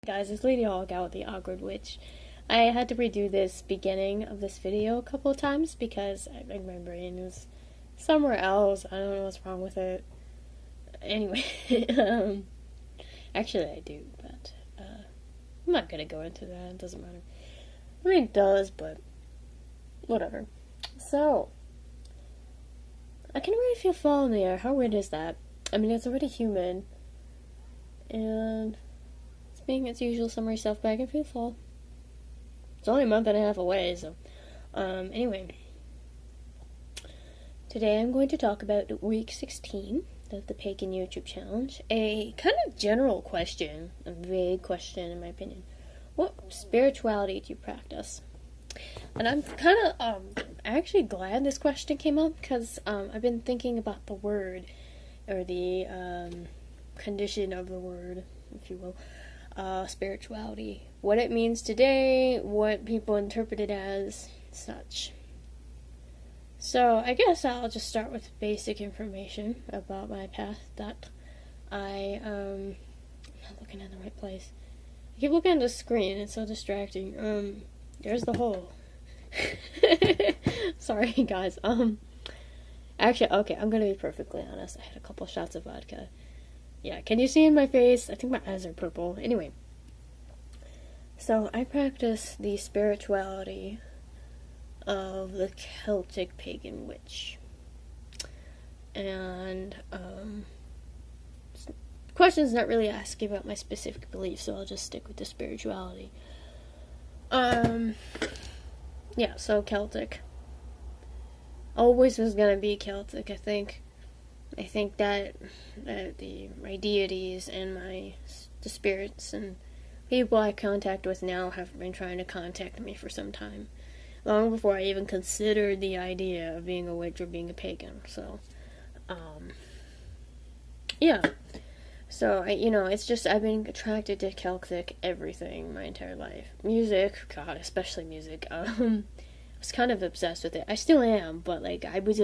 Guys, it's Lady Hog out with the Awkward Witch. I had to redo this beginning of this video a couple of times because I think my brain is somewhere else. I don't know what's wrong with it. Anyway, actually I do, but I'm not gonna go into that. It doesn't matter. I mean, it does, but whatever. So, I can already feel fall in the air. How weird is that? I mean, it's already humid, and being its usual summery stuff, but I can feel fall. It's only a month and a half away, so anyway, today I'm going to talk about week 16 of the Pagan YouTube Challenge. A kind of general question, a vague question in my opinion. What spirituality do you practice? And I'm kind of actually glad this question came up because I've been thinking about the word, or the condition of the word, if you will. Spirituality, what it means today, what people interpret it as, such. So I guess I'll just start with basic information about my path that I'm not looking at the right place. I keep looking at the screen, it's so distracting. There's the hole. Sorry guys, actually, okay, I'm gonna be perfectly honest, I had a couple shots of vodka. Yeah, can you see in my face? I think my eyes are purple. Anyway. So, I practice the spirituality of the Celtic pagan witch. And, question's not really asking about my specific beliefs, so I'll just stick with the spirituality. Yeah, so Celtic. Always was gonna be Celtic, I think. I think that my deities and the spirits and people I contact with now have been trying to contact me for some time. Long before I even considered the idea of being a witch or being a pagan. So, yeah. So, it's just, I've been attracted to Celtic everything my entire life. Music, God, especially music. I was kind of obsessed with it. I still am, but, I was,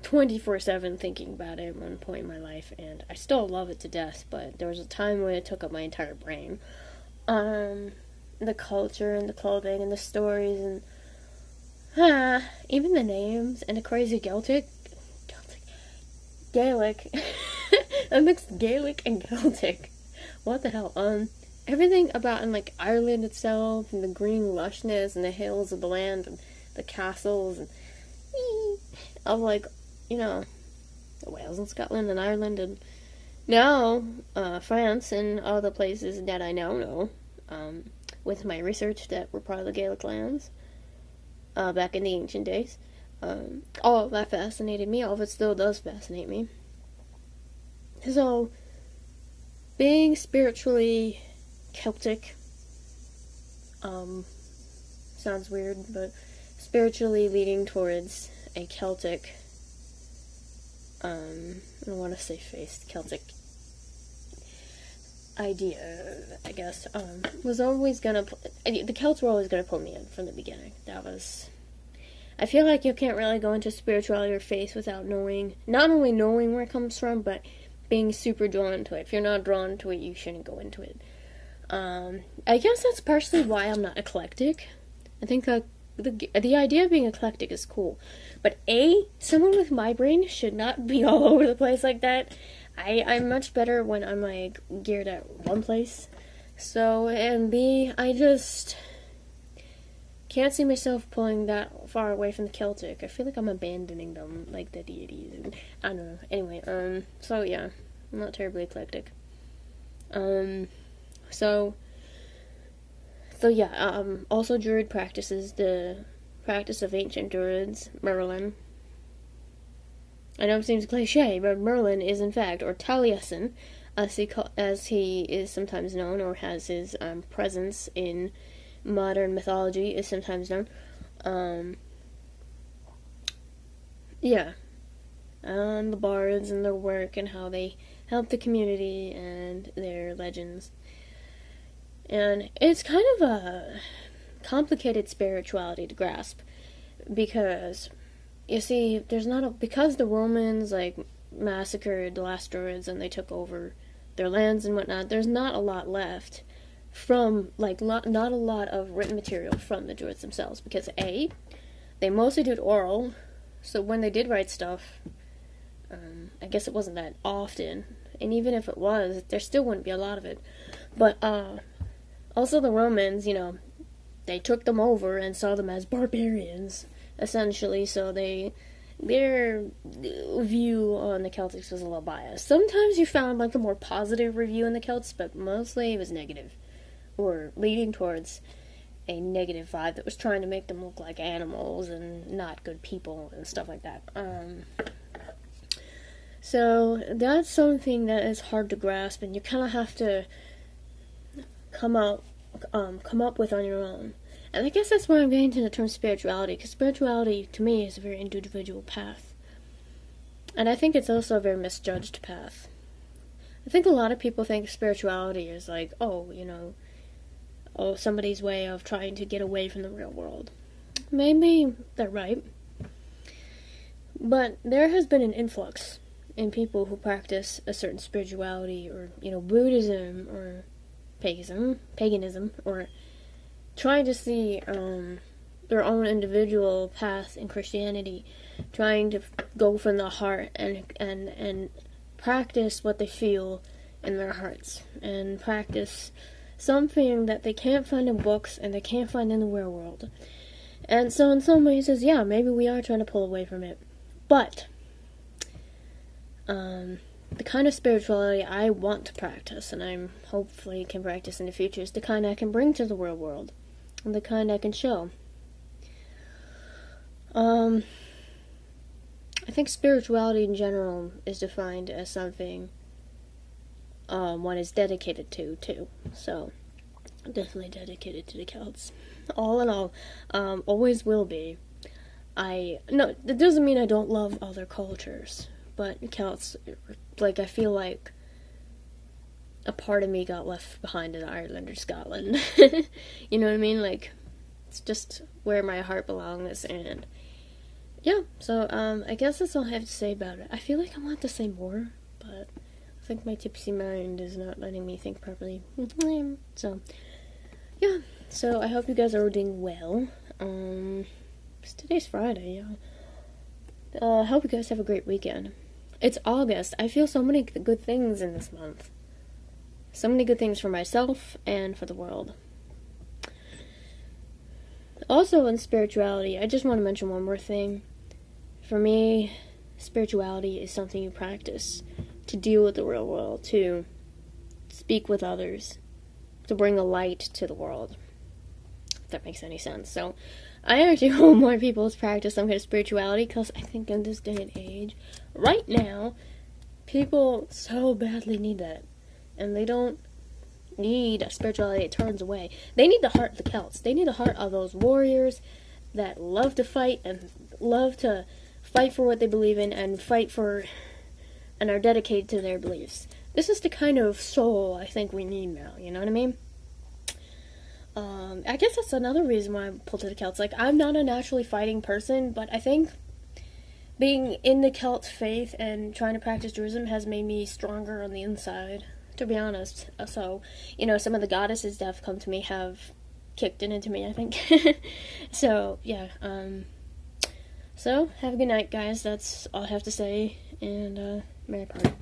24/7 thinking about it at one point in my life, and I still love it to death, but there was a time when it took up my entire brain. The culture and the clothing and the stories and even the names and the crazy Gaelic, I mixed Gaelic and Celtic. What the hell? Everything about Ireland itself and the green lushness and the hills of the land and the castles and of the Wales and Scotland and Ireland and now France and all the places that I now know with my research that were part of the Gaelic lands back in the ancient days. All of that fascinated me. All of it still does fascinate me. So, being spiritually Celtic sounds weird, but spiritually leading towards a Celtic, I don't want to say Celtic idea, I guess, was always gonna, the Celts were always gonna pull me in from the beginning. I feel like you can't really go into spirituality or faith without not only knowing where it comes from, but being super drawn to it. If you're not drawn to it, you shouldn't go into it. I guess that's partially why I'm not eclectic. I think that the idea of being eclectic is cool, but someone with my brain should not be all over the place like that. I'm much better when I'm geared at one place. So, and B, I just can't see myself pulling that far away from the Celtic. I feel like I'm abandoning them, the deities, and I don't know. Anyway, so yeah, I'm not terribly eclectic. So yeah, also Druid practices the practice of ancient Druids, Merlin. I know it seems cliche, but Merlin is in fact, or Taliesin, as he is sometimes known, or has his presence in modern mythology is sometimes known. Yeah. The bards and their work and how they help the community and their legends. And it's kind of a complicated spirituality to grasp, because you see, because the Romans massacred the last Druids and they took over their lands and whatnot, there's not a lot left from, like, not a lot of written material from the Druids themselves, because A, they mostly did oral, so when they did write stuff, I guess it wasn't that often, and even if it was, there still wouldn't be a lot of it. But also the Romans, they took them over and saw them as barbarians, essentially, so their view on the Celtics was a little biased. Sometimes you found, like, a more positive review in the Celts, but mostly it was negative, or leading towards a negative vibe that was trying to make them look like animals and not good people and stuff like that. So that's something that is hard to grasp, and you kind of have to come up with on your own. And I guess that's why I'm getting into the term spirituality, because spirituality, to me, is a very individual path. And I think it's also a very misjudged path. I think a lot of people think spirituality is like, somebody's way of trying to get away from the real world. Maybe they're right. But there has been an influx in people who practice a certain spirituality, or, Buddhism, or paganism, or trying to see their own individual path in Christianity, trying to go from the heart and practice what they feel in their hearts, and practice something that they can't find in books and they can't find in the real world. And so in some ways, maybe we are trying to pull away from it. But the kind of spirituality I want to practice, and I'm hopefully can practice in the future, is the kind I can bring to the real world, and the kind I can show. I think spirituality in general is defined as something one is dedicated to, too. So, definitely dedicated to the Celts. All in all, always will be. No, that doesn't mean I don't love other cultures, but Celts, like, I feel like a part of me got left behind in Ireland or Scotland. You know what I mean? Like, it's just where my heart belongs, and yeah, so, I guess that's all I have to say about it. I feel like I want to say more, but I think my tipsy mind is not letting me think properly. So, yeah, so I hope you guys are doing well. Today's Friday, yeah. I hope you guys have a great weekend. It's August. I feel so many good things in this month. So many good things for myself and for the world. Also, in spirituality, I just want to mention one more thing. For me, spirituality is something you practice to deal with the real world, to speak with others, to bring a light to the world, if that makes any sense. So, I actually hope more people practice some kind of spirituality, because I think in this day and age, right now, people so badly need that. And they don't need a spirituality that turns away. They need the heart of the Celts. They need the heart of those warriors that love to fight and love to fight for what they believe in and fight for and are dedicated to their beliefs. This is the kind of soul I think we need now, you know what I mean? I guess that's another reason why I'm pulled to the Celts. Like, I'm not a naturally fighting person, but I think being in the Celt faith and trying to practice Druidism has made me stronger on the inside, to be honest. So, some of the goddesses that have come to me have kicked it into me, I think. So, yeah, so, have a good night, guys. That's all I have to say, and, Merry Party.